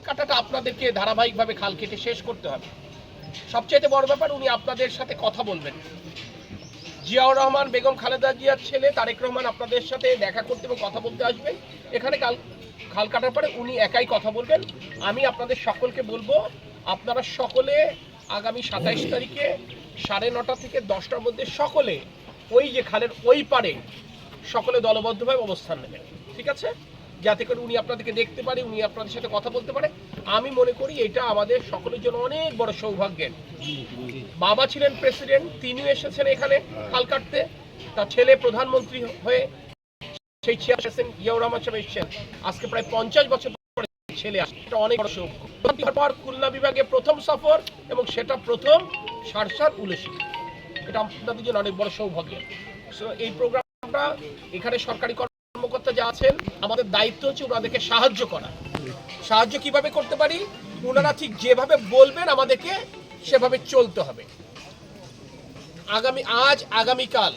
কাটাটা আপনাদেরকে ধারাবাহিকভাবে খাল কেটে শেষ করতে হবে। সবচেয়ে বড় ব্যাপার, উনি আপনাদের সাথে কথা বলবেন। জিয়াউর রহমান, বেগম খালেদা জিয়ার ছেলে তারেক রহমান আপনাদের সাথে দেখা করতে এবং কথা বলতে আসবেন। এখানে খাল কাটার পরে উনি একাই কথা বলবেন। আমি আপনাদের সকলকে বলবো, আপনারা সকলে আগামী 27 তারিখে 9:30 থেকে 10টার মধ্যে সকলে ওই যে খালের ওই পারে সকলে দলবদ্ধভাবে অবস্থান নেবেন, ঠিক আছে? যাতে করে উনি আপনাদেরকে দেখতে পারে, উনি আপনাদের সাথে কথা বলতে পারে। আমি মনে করি এটা আমাদের সকলের জন্য অনেক বড় সৌভাগ্যের। বাবা ছিলেন প্রেসিডেন্ট, তিনিও এসেছেন এখানে খাল কাটতে, তার ছেলে প্রধানমন্ত্রী হয়ে সেই চেয়ার এসেছেন, জিয়াউর রহমান সাহেব এসেছেন আজকে প্রায় 50 বছর পরে ছেলে আসে, এটা অনেক বড় সৌভাগ্য। খুলনা বিভাগে প্রথম সফর এবং সেটা প্রথম সারসার উলেশি, এটা আপনাদের জন্য অনেক বড় সৌভাগ্য। এই প্রোগ্রামটা এখানে সরকারি কর্মকর্তা যা আছেন, আমাদের দায়িত্ব হচ্ছে ওনাদেরকে সাহায্য করা। সাহায্য কিভাবে করতে পারি? ওনারা ঠিক যেভাবে বলবেন আমাদেরকে সেভাবে চলতে হবে। আগামীকাল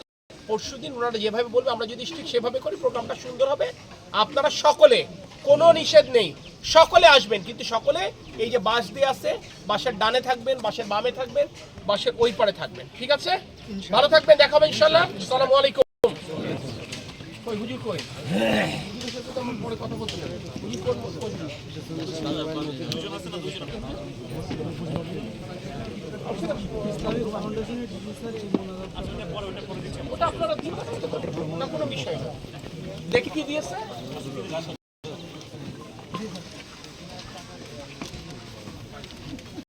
পরশুদিন ওনারা যেভাবে বলবে আমরা যদি ঠিক সেভাবে করি, প্রোগ্রামটা সুন্দর হবে। আপনারা সকলে, কোনো নিষেধ নেই, সকলে আসবেন, কিন্তু সকলে এই যে বাস দিয়ে আছে, বাসের ডানে থাকবেন, বাসের বামে থাকবেন, বাসের ওই পারে থাকবেন, ঠিক আছে? ভালো থাকবেন, দেখা হবে ইনশাআল্লাহ। আসসালামু আলাইকুম। হুজুর কই? হুজুরের সাথে তো আমার পরে কথা বলতে হবে। হুজুর কোন ওটা আপনারা দিন, ওটা কোনো বিষয় না। দেখি কি দিয়েছে।